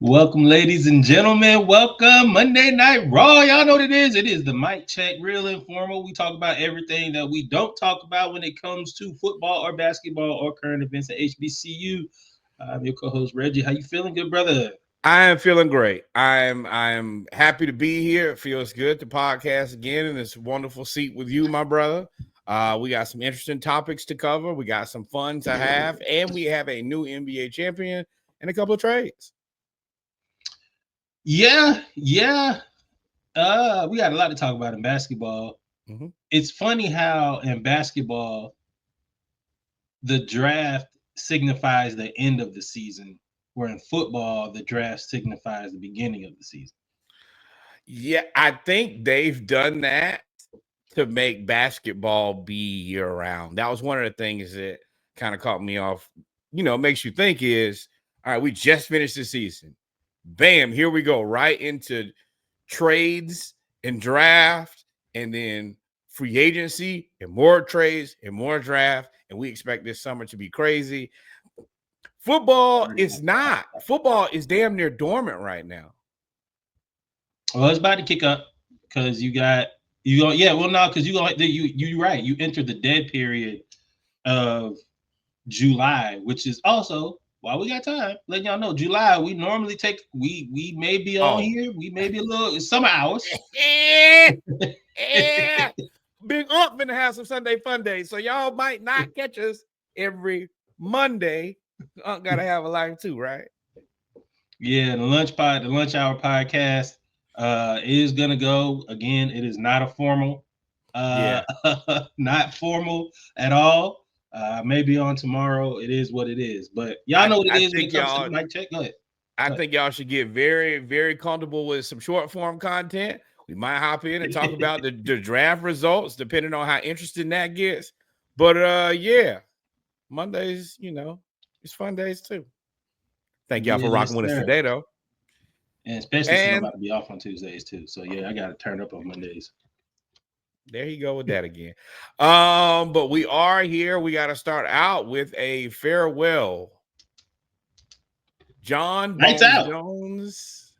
Welcome, ladies and gentlemen. Welcome Monday Night Raw. Y'all know what it is. It is the mic check, real informal. We talk about everything that we don't talk about when it comes to football or basketball or current events at HBCU. I'm your co-host Reggie. How you feeling, good brother? I am feeling great. I'm happy to be here. It feels good to podcast again in this wonderful seat with you, my brother. We got some interesting topics to cover. We got some fun to have, and we have a new NBA champion and a couple of trades. Yeah. We got a lot to talk about in basketball. Mm-hmm. It's funny how in basketball the draft signifies the end of the season, where in football the draft signifies the beginning of the season. Yeah, I think they've done that to make basketball be year round. That was one of the things that kind of caught me off, makes you think is, all right, we just finished the season. Bam, here we go, right into trades and draft, and then free agency and more trades and more draft. And we expect this summer to be crazy. Football is not. Football is damn near dormant right now. Well, it's about to kick up because you got you go. Yeah, well, no, because you're right. You enter the dead period of July, which is also while we got time. Letting y'all know, July we normally take we may be on here. We may be a little summer hours. Yeah. Big Up gonna have some Sunday fun days, so y'all might not catch us every Monday. Gotta have a life too, right? Yeah, the lunch hour podcast is gonna go again. It is not a formal, not formal at all. Maybe on tomorrow. It is what it is. But y'all know what it is when it comes to the mic check. Go ahead. I think y'all should get very, very comfortable with some short form content. We might hop in and talk about the draft results, depending on how interesting that gets. But yeah, Mondays, it's fun days too. Thank y'all for rocking with us today, though. And especially since I'm about to be off on Tuesdays too. So yeah, I gotta turn up on Mondays. There you go with that again. But we are here. We got to start out with a farewell. John Bones Jones,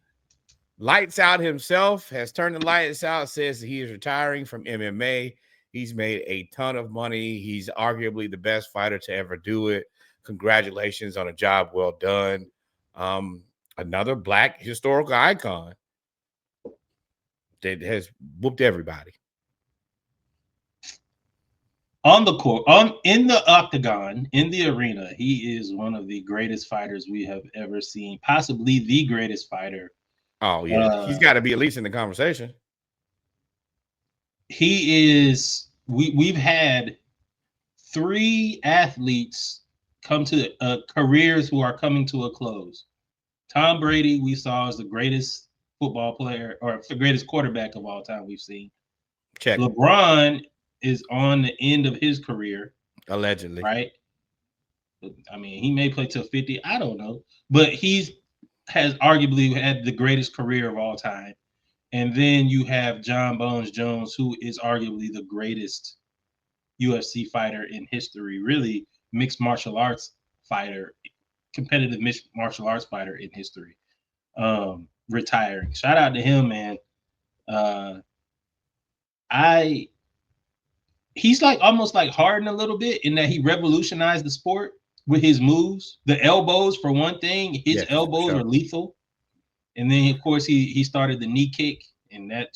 lights out himself, has turned the lights out, says that he is retiring from MMA. He's made a ton of money. He's arguably the best fighter to ever do it. Congratulations on a job well done. Another Black historical icon that has whooped everybody. On the court, in the octagon, in the arena, he is one of the greatest fighters we have ever seen, possibly the greatest fighter. Oh yeah, he's got to be at least in the conversation. He is. We've had 3 athletes come to careers who are coming to a close. Tom Brady, we saw as the greatest football player or the greatest quarterback of all time we've seen. Check. LeBron is on the end of his career, allegedly, right? I mean, he may play till 50. I don't know, but has arguably had the greatest career of all time. And then you have John Bones Jones, who is arguably the greatest UFC fighter in history, really mixed martial arts fighter, competitive mixed martial arts fighter in history. Retiring. Shout out to him, man. He's like almost like Harden a little bit in that he revolutionized the sport with his moves. The elbows, for one thing, his elbows are lethal. And then of course he started the knee kick, and that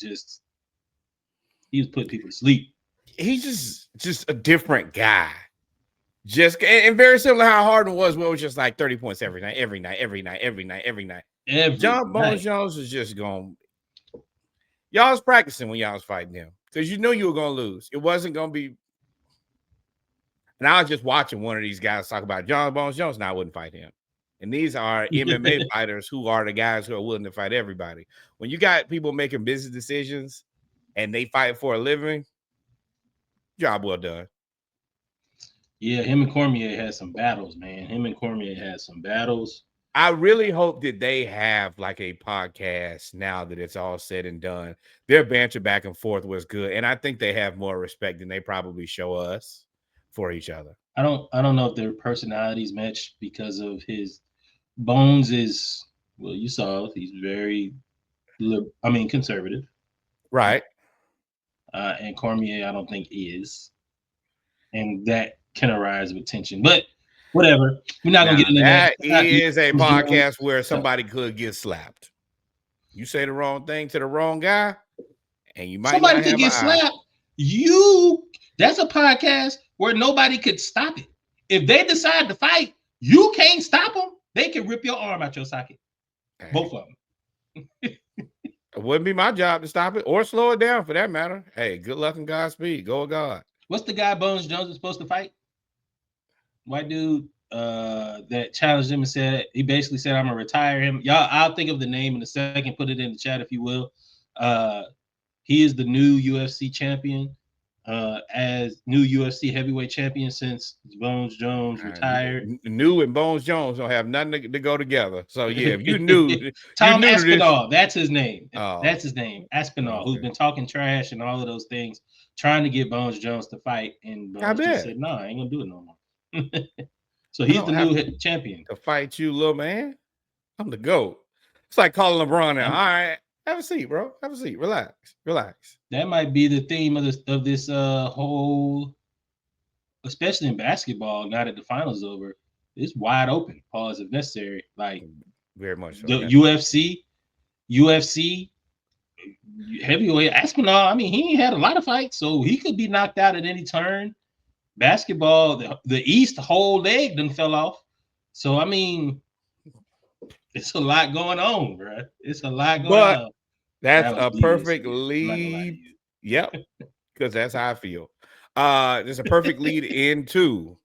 he was putting people to sleep. He's just a different guy. Just and very similar to how Harden was, where it was just like 30 points every night. John Bones Jones was just going. Y'all was practicing when y'all was fighting him because you knew you were going to lose. It wasn't going to be. And I was just watching one of these guys talk about John Bones Jones, and I wouldn't fight him. And these are MMA fighters who are the guys who are willing to fight everybody. When you got people making business decisions and they fight for a living, job well done. Yeah, him and Cormier had some battles, man. I really hope that they have like a podcast now that it's all said and done. Their banter back and forth was good, and I think they have more respect than they probably show us for each other. I don't know if their personalities match because of his Bones is Well, you saw he's very, conservative. Right. And Cormier, I don't think is, and that can arise with tension. But whatever, we're not gonna Now get into that. that It's not is a Jones. podcast where somebody could get slapped. You say the wrong thing to the wrong guy, and you might Somebody not could have an get eye. slapped. That's a podcast where nobody could stop it. If they decide to fight, you can't stop them. They can rip your arm out your socket. Hey, Both of them. it wouldn't be my job to stop it or slow it down for that matter. Hey, good luck and Godspeed. Go with God. What's the guy Bones Jones is supposed to fight? White dude that challenged him and said, he basically said, I'm gonna retire him. Y'all, I'll think of the name in a second, put it in the chat if you will. He is the new UFC champion, as new UFC heavyweight champion since Bones Jones retired. New and Bones Jones don't have nothing to go together. So yeah, if you knew, Tom you knew Aspinall, that's his name. Oh, that's his name, Aspinall, okay. Who's been talking trash and all of those things, trying to get Bones Jones to fight, and Bones just said, "No, I ain't gonna do it no more." So he's the new champion. To fight you, little man. I'm the GOAT. It's like calling LeBron now. All right, have a seat, bro. Have a seat. Relax. That might be the theme of this whole, especially in basketball. Now that the finals over, it's wide open. Pause if necessary. Like very much so. The UFC heavyweight Aspinall. I mean, he ain't had a lot of fights, so he could be knocked out at any turn. Basketball, the East whole leg done fell off. So I mean, it's a lot going on, bro. It's a lot going on. That's a perfect lead. Yep, because that's how I feel. There's a perfect lead into.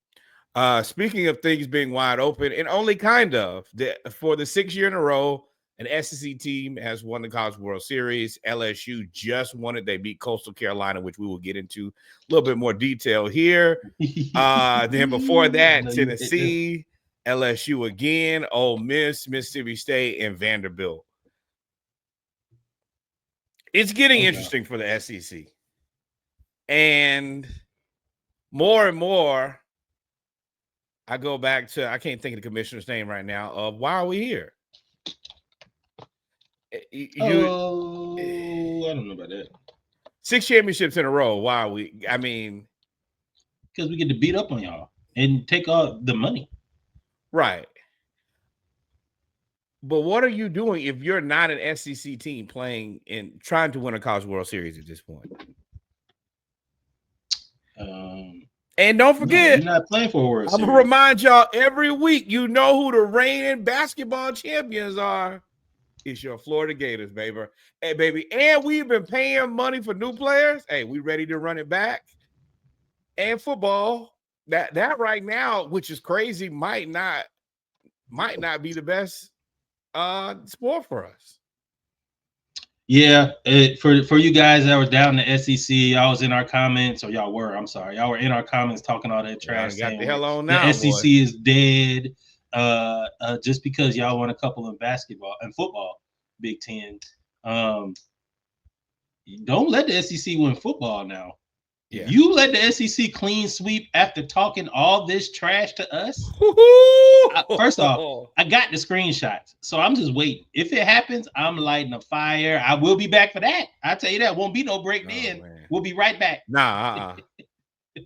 Speaking of things being wide open, and only kind of for the 6th year in a row, an SEC team has won the College World Series. LSU just won it. They beat Coastal Carolina, which we will get into a little bit more detail here. Then before that, Tennessee, LSU again, Ole Miss, Mississippi State, and Vanderbilt. It's getting interesting for the SEC. And more, I go back to, I can't think of the commissioner's name right now, of why are we here? I don't know about that. 6 championships in a row. Why are we? I mean, because we get to beat up on y'all and take all the money. Right. But what are you doing if you're not an SEC team playing and trying to win a College World Series at this point? And don't forget, you're not playing for a World Series. I'm gonna remind y'all every week. You know who the reigning basketball champions are. It's your Florida Gators, baby. Hey, baby. And we've been paying money for new players. Hey, we ready to run it back. And football, that right now, which is crazy, might not be the best sport for us. Yeah, for you guys that were down in the SEC, y'all was in our comments, or y'all were in our comments talking all that trash. Got the hell on now. The SEC is dead. Just because y'all won a couple of basketball and football, Big Ten. Don't let the SEC win football now. Yeah. You let the SEC clean sweep after talking all this trash to us. First off, I got the screenshots, so I'm just waiting. If it happens, I'm lighting a fire. I will be back for that. I tell you that. Won't be no break then. Man. We'll be right back. Nah,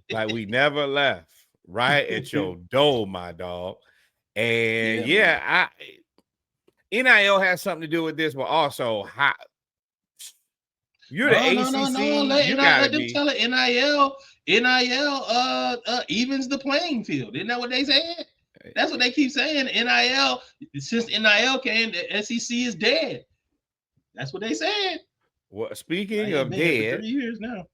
like we never left. Right at your door, my dog. And NIL has something to do with this, but also how. You're the ACC. No. Let them tell it. NIL evens the playing field. Isn't that what they said? That's what they keep saying. NIL, since NIL came, the SEC is dead. That's what they said. Well, speaking of dead, 3 years now.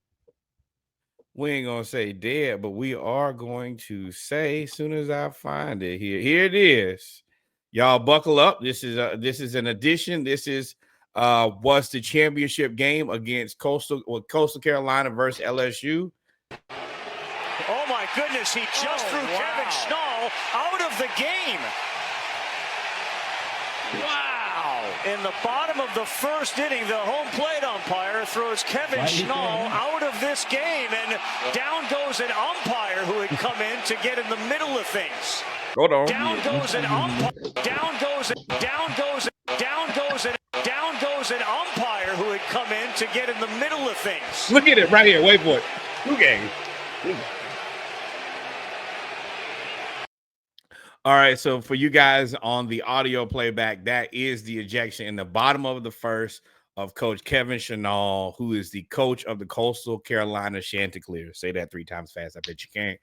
We ain't gonna say dead, but we are going to say as soon as I find it here. Here it is. Y'all buckle up. This is an addition. This is was the championship game against Coastal Carolina versus LSU. Oh my goodness, he just threw Kevin Schnall out of the game. Wow. In the bottom of the first inning, the home plate umpire throws Kevin Schnall out of this game, and down goes an umpire who had come in to get in the middle of things. Hold on. Down goes an umpire. Down goes to get in the middle of things. Look at it right here. Wait for it. Blue game. All right, so for you guys on the audio playback, that is the ejection in the bottom of the first of Coach Kevin Chenault, who is the coach of the Coastal Carolina Chanticleers. Say that 3 times fast. I bet you can't.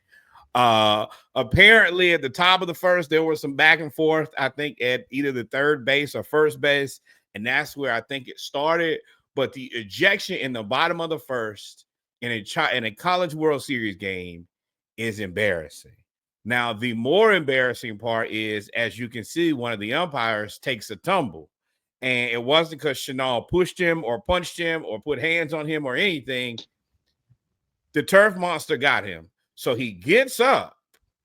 Apparently, at the top of the first, there was some back and forth, I think, at either the third base or first base, and that's where I think it started. But the ejection in the bottom of the first in a College World Series game is embarrassing. Now, the more embarrassing part is, as you can see, one of the umpires takes a tumble. And it wasn't because Chenault pushed him or punched him or put hands on him or anything. The turf monster got him. So he gets up.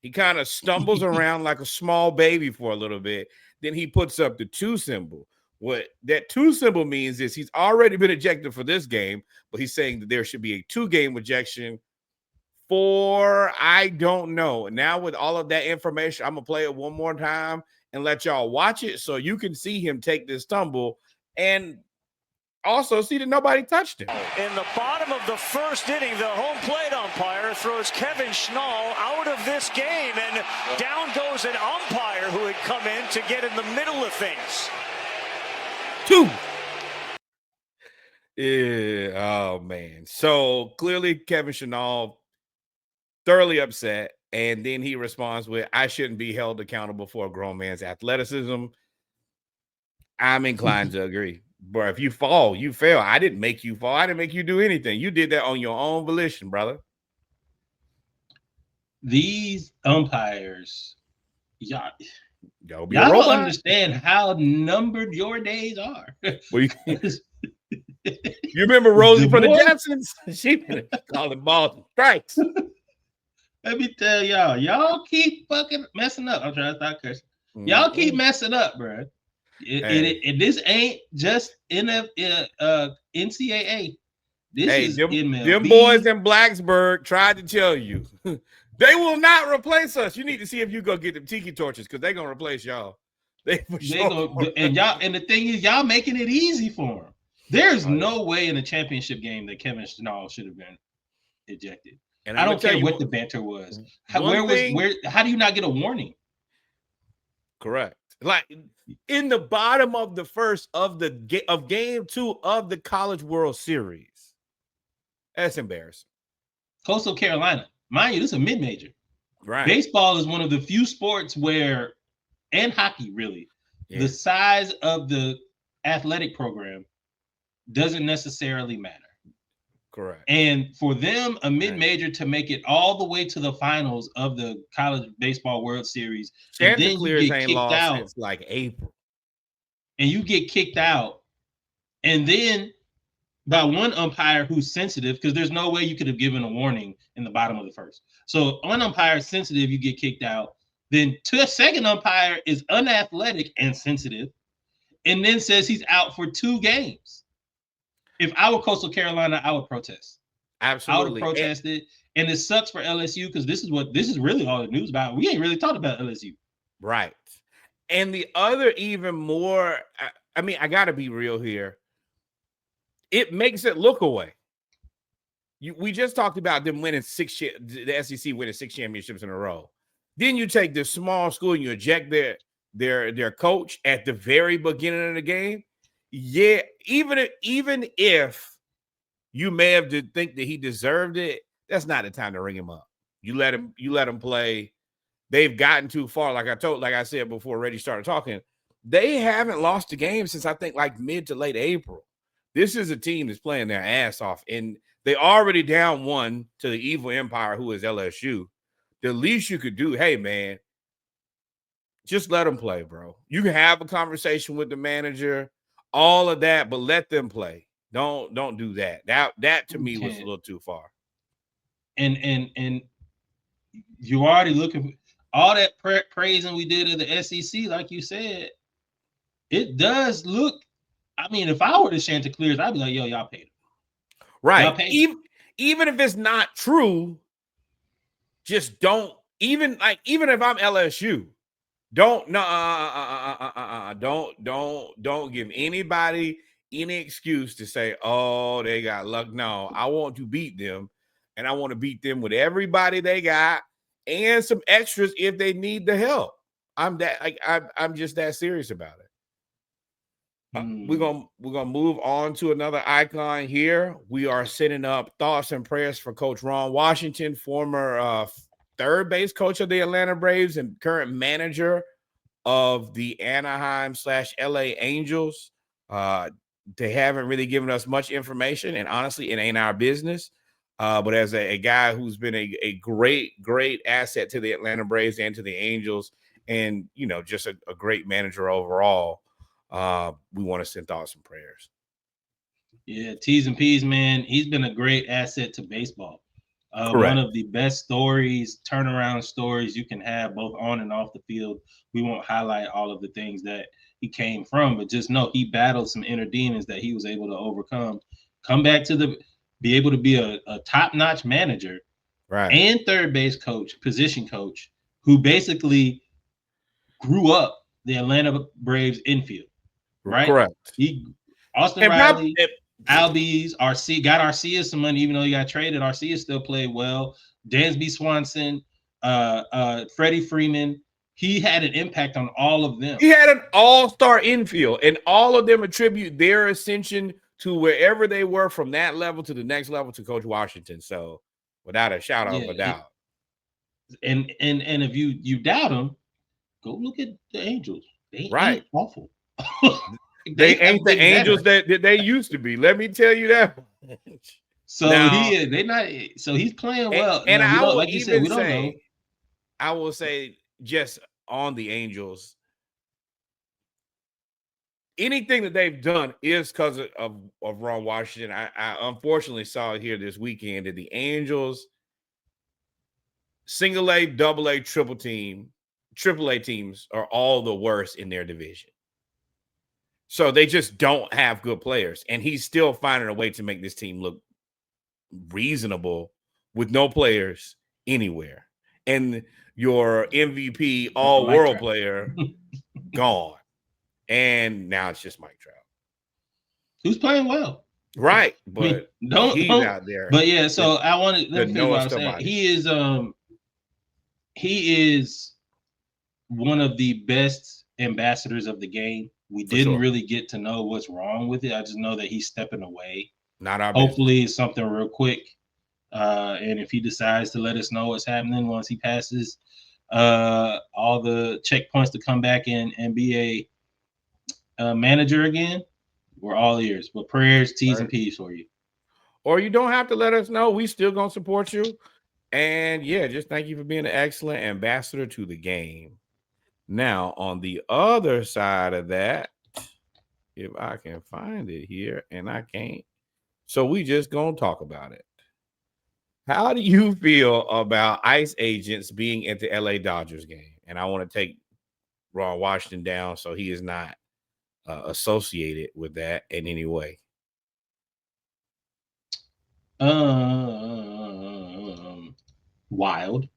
He kind of stumbles around like a small baby for a little bit. Then he puts up the 2 symbol. What that 2 symbol means is he's already been ejected for this game, but he's saying that there should be a 2-game ejection for, I don't know. Now with all of that information, I'm going to play it one more time and let y'all watch it so you can see him take this tumble and also see that nobody touched him. In the bottom of the first inning, the home plate umpire throws Kevin Chenault out of this game, and down goes an umpire who had come in to get in the middle of things. 2. Yeah, oh, man. So clearly Kevin Chenault thoroughly upset, and then he responds with, I shouldn't be held accountable for a grown man's athleticism. I'm inclined to agree. Bro, if you fall, you fail. I didn't make you fall. I didn't make you do anything. You did that on your own volition, brother. These umpires, y'all don't understand how numbered your days are. Well, you remember Rosie from the Jetsons? She been calling balls and strikes. Let me tell y'all keep fucking messing up. I'm trying to stop cursing. Y'all keep messing up, bro. This ain't just NCAA. This is MLB. Them boys in Blacksburg tried to tell you they will not replace us. You need to see if you go get them tiki torches because they're gonna replace y'all. And the thing is, y'all making it easy for them. There's no way in a championship game that Kevin Chenault should have been ejected. And I don't care what the banter was. How do you not get a warning? Correct. Like in the bottom of the first of game 2 of the College World Series. That's embarrassing. Coastal Carolina. Mind you, this is a mid-major. Right. Baseball is one of the few sports where, and hockey really, the size of the athletic program doesn't necessarily matter. Correct. And for them, a mid-major to make it all the way to the finals of the College Baseball World Series, and then you get kicked out. Since like April. And you get kicked out, and then by one umpire who's sensitive, because there's no way you could have given a warning in the bottom of the first. So one umpire is sensitive, you get kicked out. Then to a second umpire is unathletic and sensitive, and then says he's out for 2 games. If I were Coastal Carolina, I would protest. Absolutely. I would have protested. And it sucks for LSU because this is really all the news about. We ain't really talked about LSU. Right. And the other even more, I mean, I got to be real here. It makes it look away. We just talked about them winning the SEC winning 6 championships in a row. Then you take this small school and you eject their coach at the very beginning of the game. Yeah, even if you may have to think that he deserved it, that's not the time to ring him up. You let him play. They've gotten too far. Like I said before Reggie started talking, they haven't lost a game since I think like mid to late April. This is a team that's playing their ass off, and they already down 1 to the evil empire who is LSU. The least you could do, hey man, just let them play, bro. You can have a conversation with the manager. All of that, but let them play. Don't do that. That to me was a little too far. And you already looking all that praising we did of the SEC, like you said. It does look. I mean, if I were the Chanticleers, I'd be like, "Yo, y'all paid him." Right. Even if it's not true, just don't. Even if I'm LSU. Don't give anybody any excuse to say, oh, they got luck. No, I want to beat them, and I want to beat them with everybody they got and some extras if they need the help. I'm just that serious about it. We're gonna move on to another icon here. We are setting up thoughts and prayers for Coach Ron Washington, former third base coach of the Atlanta Braves and current manager of the Anaheim/LA Angels. They haven't really given us much information, and honestly, it ain't our business. But as a guy who's been a great asset to the Atlanta Braves and to the Angels, and just a great manager overall, we want to send thoughts and prayers. Yeah, T's and P's, man. He's been a great asset to baseball. One of the best stories, turnaround stories you can have both on and off the field. We won't highlight all of the things that he came from, but just know he battled some inner demons that he was able to overcome, come back to be able to be a top-notch manager, right, and third base coach, position coach, who basically grew up the Atlanta Braves infield, right? Correct. Austin Riley, Albies, got Arcia some money, even though he got traded. Arcia still played well. Dansby Swanson, Freddie Freeman. He had an impact on all of them. He had an all-star infield, and all of them attribute their ascension to wherever they were from that level to the next level to Coach Washington. So, without a shadow of a doubt. And if you doubt him, go look at the Angels. They ain't awful. They ain't the Angels that they used to be. Let me tell you that. So they're not. So he's playing well. And I will like you said, we don't know. I will say just on the Angels, anything that they've done is because of Ron Washington. I unfortunately saw it here this weekend that the Angels single A, double A, triple A teams are all the worst in their division. So they just don't have good players. And he's still finding a way to make this team look reasonable with no players anywhere. And your MVP all-world player gone. And now it's just Mike Trout. Who's playing well. Right. But he's out there. But yeah, so I wanted to finish what I was saying. He is one of the best ambassadors of the game. We didn't really get to know what's wrong with it. I just know that he's stepping away. Hopefully it's something real quick. And if he decides to let us know what's happening once he passes all the checkpoints to come back and be a manager again, we're all ears. But prayers, T's, and P's for you. Or you don't have to let us know. We still going to support you. And yeah, just thank you for being an excellent ambassador to the game. Now, on the other side of that, if I can find it here, and I can't, so we just gonna talk about it. How do you feel about ICE agents being at the LA Dodgers game? And I want to take Ron Washington down so he is not associated with that in any way. Wild.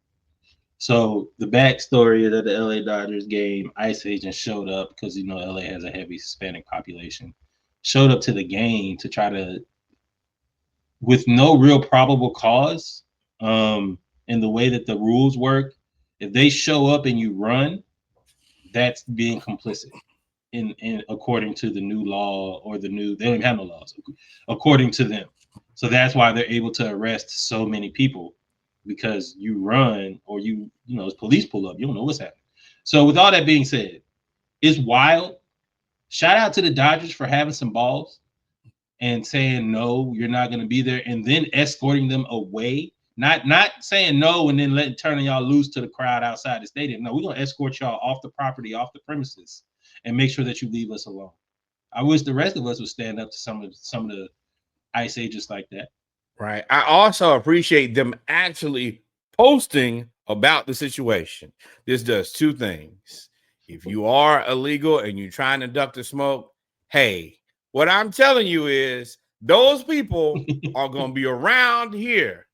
So the backstory is at the LA Dodgers game, ICE agents showed up because LA has a heavy Hispanic population. Showed up to the game to try to, with no real probable cause, in the way that the rules work. If they show up and you run, that's being complicit in according to the new law or they don't even have no laws according to them. So that's why they're able to arrest so many people. Because you run or as police pull up, you don't know what's happening. So with all that being said, it's wild. Shout out to the Dodgers for having some balls and saying, no, you're not going to be there. And then escorting them away. Not saying no and then turning y'all loose to the crowd outside the stadium. No, we're going to escort y'all off the property, off the premises, and make sure that you leave us alone. I wish the rest of us would stand up to some of the ICE agents like that. Right. I also appreciate them actually posting about the situation. This does two things. If you are illegal and you're trying to duck the smoke, hey, what I'm telling you is those people are going to be around here.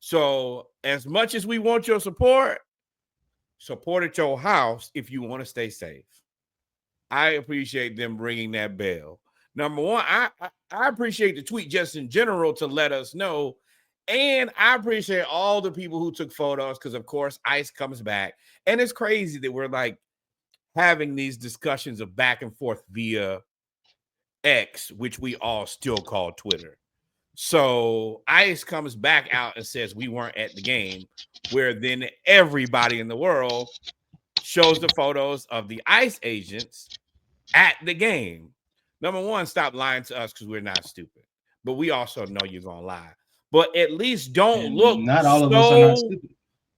So as much as we want your support at your house if you want to stay safe. I appreciate them ringing that bell. Number one, I appreciate the tweet just in general to let us know. And I appreciate all the people who took photos because, of course, ICE comes back. And it's crazy that we're like having these discussions of back and forth via X, which we all still call Twitter. So ICE comes back out and says we weren't at the game, where then everybody in the world shows the photos of the ICE agents at the game. Number one, stop lying to us because we're not stupid. But we also know you're going to lie. But at least don't And look not all of us are not so. stupid.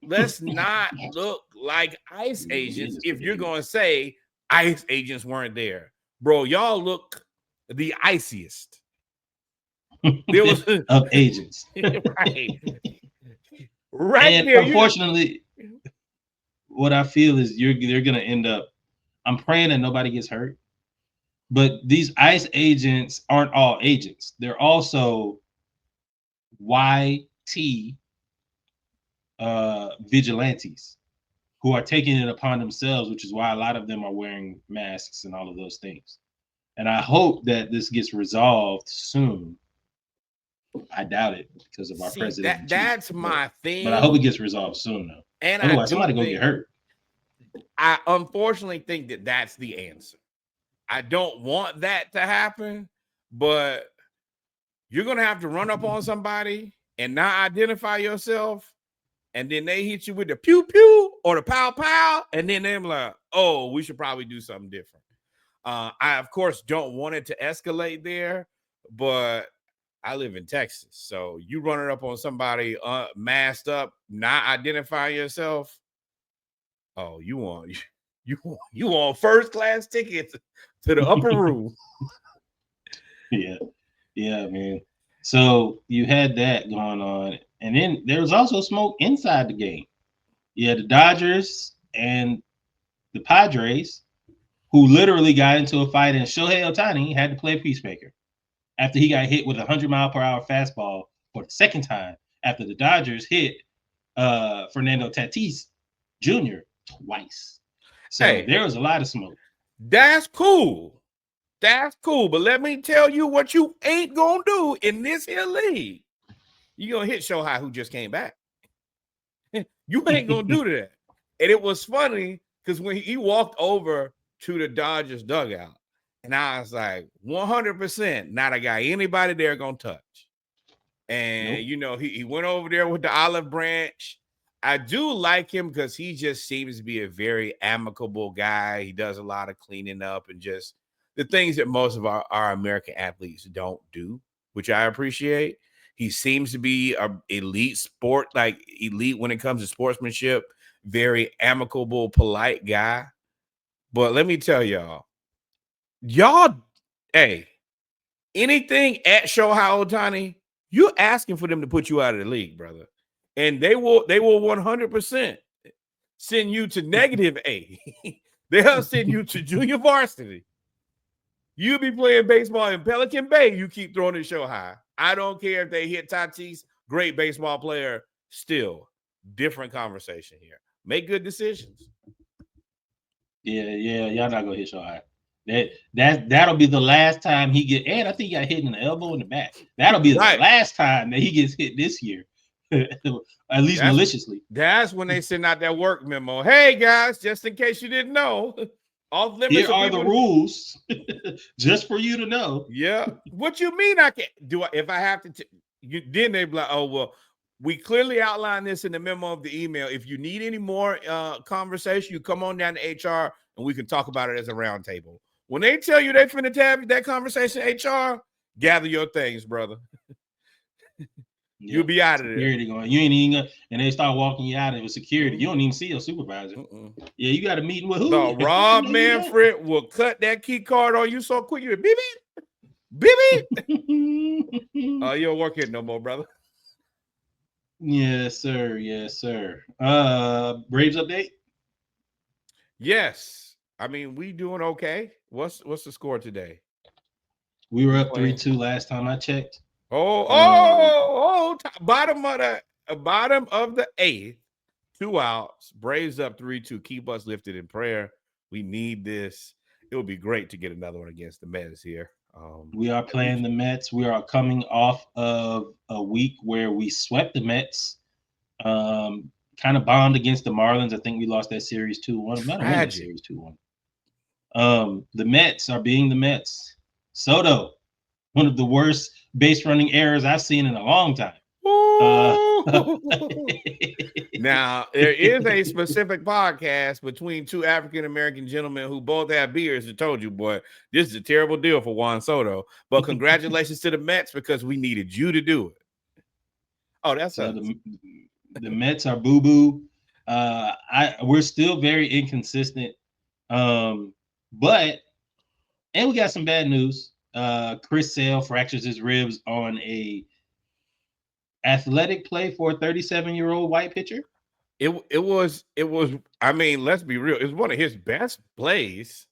Let's not look like ICE agents if you're going to say ICE agents weren't there. Bro, y'all look the iciest. There was of agents. Right and there. Unfortunately, what I feel is they're going to end up, I'm praying that nobody gets hurt. But these ICE agents aren't all agents. They're also YT vigilantes who are taking it upon themselves, which is why a lot of them are wearing masks and all of those things. And I hope that this gets resolved soon. I doubt it because of our president. That's my thing. But I hope it gets resolved soon, though. And otherwise, somebody gonna get hurt. I unfortunately think that that's the answer. I don't want that to happen, but you're gonna have to run up on somebody and not identify yourself, and then they hit you with the pew pew or the pow pow, and then they're like, "Oh, we should probably do something different." I of course don't want it to escalate there, but I live in Texas, so you running up on somebody masked up, not identifying yourself. Oh, you want first class tickets to the upper room. Yeah, man. So you had that going on, and then there was also smoke inside the game. Yeah, the Dodgers and the Padres, who literally got into a fight, and Shohei Ohtani had to play peacemaker after he got hit with a 100-mile-per-hour fastball for the second time after the Dodgers hit Fernando Tatis Jr. twice. So there was a lot of smoke. That's cool. That's cool. But let me tell you what you ain't going to do in this here league. You're going to hit Shohei, who just came back. You ain't going to do that. And it was funny because when he walked over to the Dodgers dugout, and I was like, 100% not a guy anybody there going to touch. And, you know, he went over there with the olive branch. I do like him because he just seems to be a very amicable guy. He does a lot of cleaning up and just the things that most of our American athletes don't do, which I appreciate. He seems to be an elite when it comes to sportsmanship, very amicable, polite guy. But let me tell y'all, hey, anything at Shohei Ohtani, you're asking for them to put you out of the league, brother. And they will 100% send you to negative A. They'll send you to junior varsity. You'll be playing baseball in Pelican Bay. You keep throwing it Shohei. I don't care if they hit Tatis, great baseball player. Still, different conversation here. Make good decisions. Yeah, y'all not gonna hit Shohei. That'll be the last time he get. And I think he got hit in the elbow in the back. That'll be the last time that he gets hit this year. At least maliciously. That's when they send out that work memo. Hey guys, just in case you didn't know, off limits. Here are the rules, just for you to know. Yeah. What you mean? I can't do it if I have to? Then they be like, oh well, we clearly outlined this in the memo of the email. If you need any more conversation, you come on down to HR and we can talk about it as a roundtable. When they tell you they finna have that conversation, HR, gather your things, brother. You'll be out of there. Security going. You ain't even and they start walking you out of with security. You don't even see your supervisor. Yeah, you got a meeting with who? No, Rob Manfred will cut that key card on you so quick. You beep beep. Oh, you don't work here no more, brother. Yes, sir. Braves update? Yes. I mean, we doing okay. What's the score today? We were up 3-2 last time I checked. Bottom of the eighth, 2 outs. Braves up 3-2. Keep us lifted in prayer. We need this. It would be great to get another one against the Mets here. We are playing the Mets. We are coming off of a week where we swept the Mets. Kind of bombed against the Marlins. I think we lost that series 2-1. We might have won that series 2-1. The Mets are being the Mets. Soto, one of the worst base running errors I've seen in a long time. Now, there is a specific podcast between two African-American gentlemen who both have beards that told you, boy, this is a terrible deal for Juan Soto. But congratulations to the Mets because we needed you to do it. Oh, that's so the Mets are boo-boo. We're still very inconsistent. But we got some bad news. Chris Sale fractures his ribs on a athletic play for a 37-year-old white pitcher. It was. I mean, let's be real. It was one of his best plays.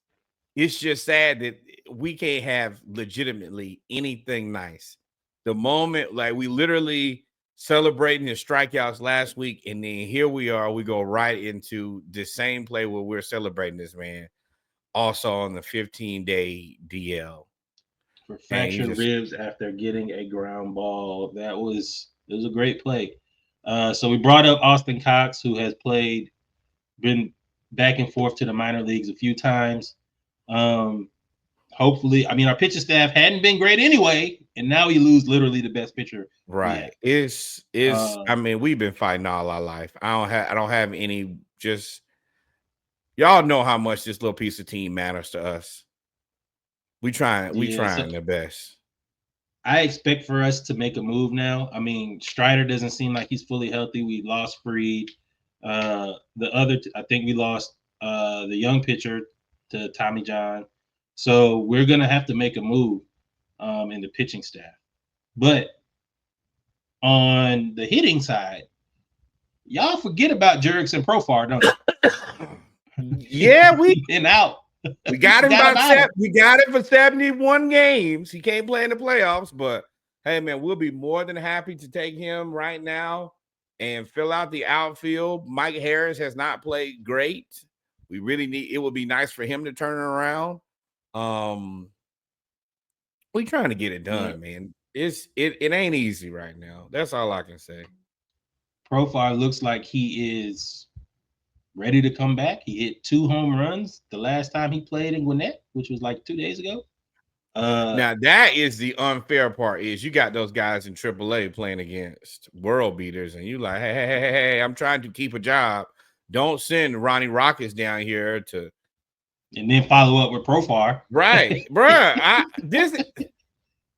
It's just sad that we can't have legitimately anything nice. The moment, like we literally celebrating his strikeouts last week, and then here we are. We go right into the same play where we're celebrating this man, also on the 15-day DL for fractured ribs after getting a ground ball. It was a great play. So we brought up Austin Cox, who has been back and forth to the minor leagues a few times. Hopefully, I mean, our pitching staff hadn't been great anyway, and now we lose literally the best pitcher. Right. I mean, we've been fighting all our life. I don't have any, just y'all know how much this little piece of team matters to us. We trying the best. I expect for us to make a move now. I mean, Strider doesn't seem like he's fully healthy. We lost Freed. I think we lost the young pitcher to Tommy John. So we're gonna have to make a move in the pitching staff. But on the hitting side, y'all forget about Jurickson and Profar, don't you? Yeah, we been out. We got him we got him for 71 games. He can't play in the playoffs, but hey, man, we'll be more than happy to take him right now and fill out the outfield. Mike Harris has not played great. We really it would be nice for him to turn around. We trying to get it done, man. It ain't easy right now. That's all I can say. Profar looks like he is ready to come back. He hit 2 home runs the last time he played in Gwinnett, which was like 2 days ago. Now that is the unfair part, is you got those guys in AAA playing against world beaters, and you like, hey, I'm trying to keep a job. Don't send Ronnie Rockets down here to, and then follow up with Profar. Right, bruh.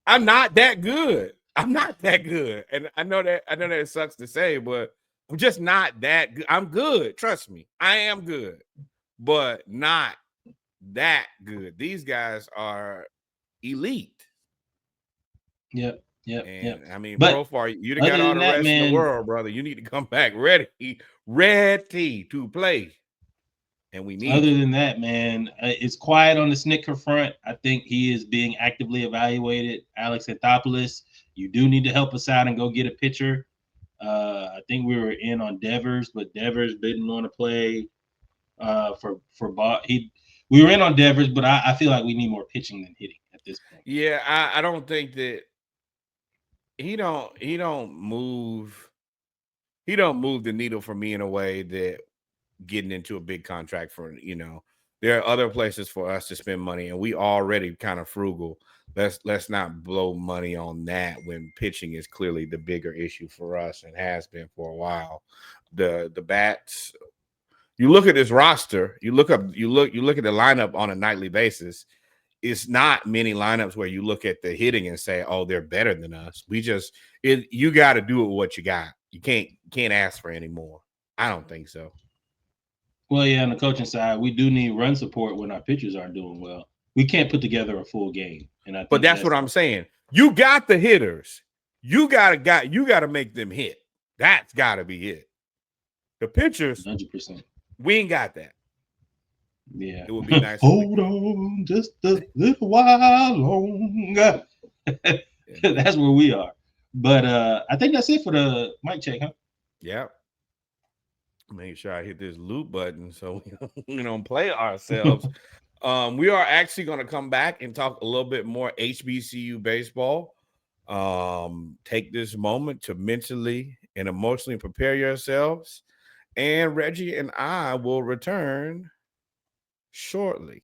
I'm not that good. I'm not that good, and I know that it sucks to say, but I'm just not that good. I'm good. Trust me. I am good, but not that good. These guys are elite. Yep. I mean, Profar, you got all the rest in the world, brother. You need to come back ready to play. And we need. Other than that, man, it's quiet on the Snicker front. I think he is being actively evaluated. Alex Anthopoulos, you do need to help us out and go get a pitcher. I think we were in on Devers, but Devers didn't want to play for Bob. We were in on Devers, but I feel like we need more pitching than hitting at this point. Yeah, I don't think that he don't move the needle for me in a way that getting into a big contract for, there are other places for us to spend money, and we already kind of frugal. Let's not blow money on that when pitching is clearly the bigger issue for us and has been for a while. The bats, you look at this roster, you look at the lineup on a nightly basis. It's not many lineups where you look at the hitting and say, "Oh, they're better than us." You got to do it with what you got. You can't ask for any more. I don't think so. Well, yeah, on the coaching side, we do need run support when our pitchers aren't doing well. We can't put together a full game. But that's what I'm saying. You got the hitters. You gotta make them hit. That's gotta be it. The pitchers, 100%. We ain't got that. Yeah, it would be nice. Hold on, just a little while longer. That's where we are. But I think that's it for the mic check, huh? Yeah. Make sure I hit this loop button so we don't play ourselves. We are actually going to come back and talk a little bit more HBCU baseball. Take this moment to mentally and emotionally prepare yourselves. And Reggie and I will return shortly.